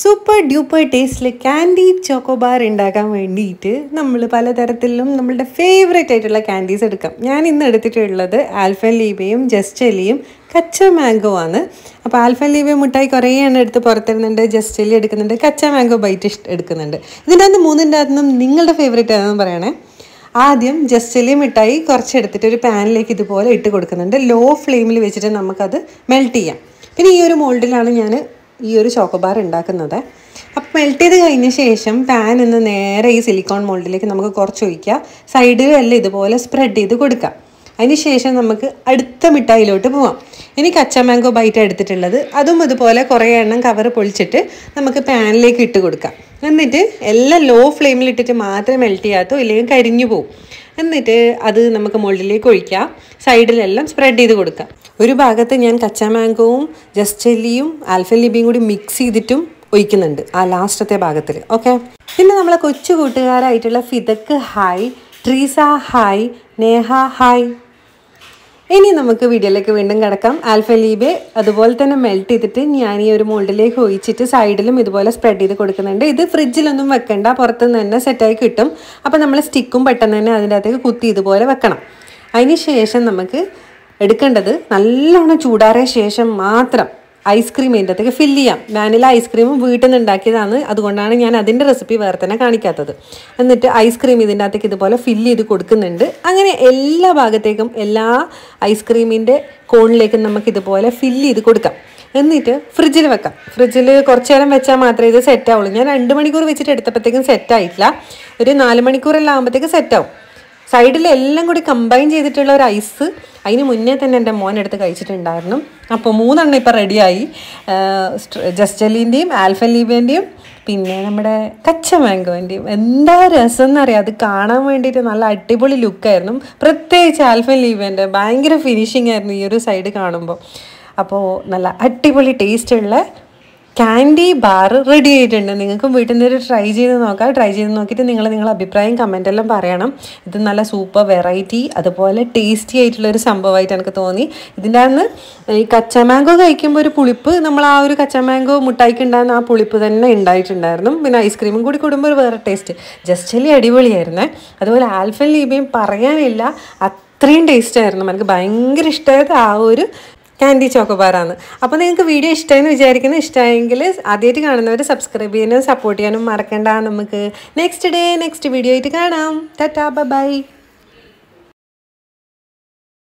Super duper ടേസ്റ്റിൽ candy chocobar ഉണ്ടാക്കാൻ വേണ്ടിയിട്ട് നമ്മൾ പലതരത്തിലും നമ്മളുടെ ഫേവറേറ്റ് ആയിട്ടുള്ള ക്യാൻഡീസ് എടുക്കാം. ഞാൻ ഇന്ന് എടുത്തിട്ടുള്ളത് ആൽഫൻലീബയും ജസ്റ്റ്ജെല്ലിയും കച്ച മാംഗോ ആണ്. അപ്പോൾ ആൽഫൻലീബ മിഠായി കുറേ എണ്ണം എടുത്ത് പുറത്തിരുന്നുണ്ട്, ജസ്റ്റ്ജെല്ലി എടുക്കുന്നുണ്ട്, കച്ച മാംഗോ ബൈറ്റ് എടുക്കുന്നുണ്ട്. ഇതിൻ്റെ അകത്ത് മൂന്നിൻ്റെ അകത്തുനിന്നും നിങ്ങളുടെ ഫേവറേറ്റ് ആണെന്ന് പറയണേ. ആദ്യം ജസ്റ്റ്ജെല്ലി മിഠായി കുറച്ചെടുത്തിട്ട് ഒരു പാനിലേക്ക് ഇതുപോലെ ഇട്ട് കൊടുക്കുന്നുണ്ട്. ലോ ഫ്ലെയിമിൽ വെച്ചിട്ട് നമുക്കത് മെൽറ്റ് ചെയ്യാം. പിന്നെ ഈ ഒരു മോൾഡിലാണ് ഞാൻ ഈ ഒരു ചോക്കോബാർ ഉണ്ടാക്കുന്നത്. അപ്പോൾ മെൽറ്റ് ചെയ്ത് കഴിഞ്ഞ ശേഷം പാൻ നിന്ന് നേരെ ഈ സിലിക്കോൺ മോൾഡിലേക്ക് നമുക്ക് കുറച്ച് ഒഴിക്കുക. സൈഡിലെല്ലാം ഇതുപോലെ സ്പ്രെഡ് ചെയ്ത് കൊടുക്കാം. അതിന് ശേഷം നമുക്ക് അടുത്ത മിഠായിലോട്ട് പോവാം. ഇനി കച്ച മാംഗോ ബൈറ്റ് എടുത്തിട്ടുള്ളത്, അതും ഇതുപോലെ കുറേ എണ്ണം കവർ പൊളിച്ചിട്ട് നമുക്ക് പാനിലേക്ക് ഇട്ട് കൊടുക്കാം. എന്നിട്ട് എല്ലാം ലോ ഫ്ലെയിമിലിട്ടിട്ട് മാത്രമേ മെൽറ്റ് ചെയ്യാത്തോ, ഇല്ലെങ്കിൽ കരിഞ്ഞു പോവും. എന്നിട്ട് അത് നമുക്ക് മോൾഡിലേക്ക് ഒഴിക്കാം. സൈഡിലെല്ലാം സ്പ്രെഡ് ചെയ്ത് കൊടുക്കാം. ഒരു ഭാഗത്ത് ഞാൻ കച്ച മാംഗോവും ജസ്റ്റ്ജെല്ലിയും ആൽഫൻലീബയും കൂടി മിക്സ് ചെയ്തിട്ടും ഒഴിക്കുന്നുണ്ട് ആ ലാസ്റ്റത്തെ ഭാഗത്തിൽ. ഓക്കെ, പിന്നെ നമ്മളെ കൊച്ചു കൂട്ടുകാരായിട്ടുള്ള ഫിദക്ക് hi, Treesa hi, Neha hi. ഇനി നമുക്ക് വീഡിയോയിലേക്ക് വീണ്ടും കിടക്കാം. ആൽഫൻലീബെ അതുപോലെ തന്നെ മെൽറ്റ് ചെയ്തിട്ട് ഞാൻ ഈ ഒരു മോൾഡിലേക്ക് ഒഴിച്ചിട്ട് സൈഡിലും ഇതുപോലെ സ്പ്രെഡ് ചെയ്ത് കൊടുക്കുന്നുണ്ട്. ഇത് ഫ്രിഡ്ജിലൊന്നും വെക്കണ്ട, പുറത്തുനിന്ന് തന്നെ സെറ്റായി കിട്ടും. അപ്പോൾ നമ്മൾ സ്റ്റിക്കും പെട്ടെന്ന് തന്നെ അതിൻ്റെ അകത്തേക്ക് കുത്തി ഇതുപോലെ വെക്കണം. അതിന് ശേഷം നമുക്ക് എടുക്കേണ്ടത് നല്ലോണം ചൂടാറിയ ശേഷം മാത്രം ഐസ്ക്രീം ഇതിൻ്റെ അകത്തേക്ക് ഫില്ല് ചെയ്യാം. വാനില ഐസ്ക്രീമും വീട്ടിൽ നിന്ന് ഉണ്ടാക്കിയതാണ്, അതുകൊണ്ടാണ് ഞാൻ അതിൻ്റെ റെസിപ്പി വേറെ തന്നെ കാണിക്കാത്തത്. എന്നിട്ട് ഐസ്ക്രീം ഇതിൻ്റെ അകത്തേക്ക് ഇതുപോലെ ഫില്ല് ചെയ്ത് കൊടുക്കുന്നുണ്ട്. അങ്ങനെ എല്ലാ ഭാഗത്തേക്കും എല്ലാ ഐസ്ക്രീമിൻ്റെ കോണിലേക്കും നമുക്ക് ഇതുപോലെ ഫില്ല് ചെയ്ത് കൊടുക്കാം. എന്നിട്ട് ഫ്രിഡ്ജിൽ വെക്കാം. ഫ്രിഡ്ജിൽ കുറച്ച് നേരം വെച്ചാൽ മാത്രമേ ഇത് സെറ്റ് ആവുള്ളൂ. ഞാൻ 2 മണിക്കൂർ വെച്ചിട്ട് എടുത്തപ്പോഴത്തേക്കും സെറ്റായിട്ടില്ല. ഒരു 4 മണിക്കൂറെല്ലാം ആകുമ്പോഴത്തേക്കും സെറ്റാവും. സൈഡിലെല്ലാം കൂടി കമ്പൈൻ ചെയ്തിട്ടുള്ള ഒരു ഐസ് അതിന് മുന്നേ തന്നെ എൻ്റെ മോൻ എടുത്ത് കഴിച്ചിട്ടുണ്ടായിരുന്നു. അപ്പോൾ 3 എണ്ണം ഇപ്പോൾ റെഡിയായി. ജസ്റ്റ്ജെല്ലിൻ്റെയും ആൽഫൻലീബേൻ്റെയും പിന്നെ നമ്മുടെ കച്ച മാംഗോൻ്റെയും. എന്താ രസം എന്നറിയാം, അത് കാണാൻ വേണ്ടിയിട്ട് നല്ല അടിപൊളി ലുക്കായിരുന്നു. പ്രത്യേകിച്ച് ആൽഫൻലീബേൻ്റെ ഭയങ്കര ഫിനിഷിംഗ് ആയിരുന്നു ഈ ഒരു സൈഡ് കാണുമ്പോൾ. അപ്പോൾ നല്ല അടിപൊളി ടേസ്റ്റുള്ള ക്യാൻഡി ബാർ റെഡി ആയിട്ടുണ്ട്. നിങ്ങൾക്കും വീട്ടിൽ നിന്ന് ട്രൈ ചെയ്ത് നോക്കാം. ട്രൈ ചെയ്ത് നോക്കിയിട്ട് നിങ്ങളുടെ അഭിപ്രായം കമൻറ്റെല്ലാം പറയണം. ഇത് നല്ല സൂപ്പർ വെറൈറ്റി അതുപോലെ ടേസ്റ്റി ആയിട്ടുള്ളൊരു സംഭവമായിട്ട് എനിക്ക് തോന്നി. ഇതിൻ്റെ അകത്ത് ഈ കച്ച മാംഗോ കഴിക്കുമ്പോൾ ഒരു പുളിപ്പ്, നമ്മൾ ആ ഒരു കച്ച മാംഗോ മുട്ടായിക്ക് ഉണ്ടാകുന്ന ആ പുളിപ്പ് തന്നെ ഉണ്ടായിട്ടുണ്ടായിരുന്നു. പിന്നെ ഐസ്ക്രീമും കൂടി കൂടുമ്പോൾ ഒരു വേറെ ടേസ്റ്റ്. ജസ്റ്റ്ജെല്ലി അടിപൊളിയായിരുന്നേ. അതുപോലെ ആൽഫൻലീബയും പറയാനില്ല, അത്രയും ടേസ്റ്റായിരുന്നു. എനിക്ക് ഭയങ്കര ഇഷ്ടമായത് ആ ഒരു ക്യാൻഡി ചോക്കോബാറാണ്. അപ്പോൾ നിങ്ങൾക്ക് വീഡിയോ ഇഷ്ടമെന്ന് വിചാരിക്കുന്നു. ഇഷ്ടമായെങ്കിൽ ആദ്യമായിട്ട് കാണുന്നവർ സബ്സ്ക്രൈബ് ചെയ്യാനും സപ്പോർട്ട് ചെയ്യാനും മറക്കണ്ട. നമുക്ക് നെക്സ്റ്റ് വീഡിയോ ആയിട്ട് കാണാം. ടാറ്റാ, ബൈ.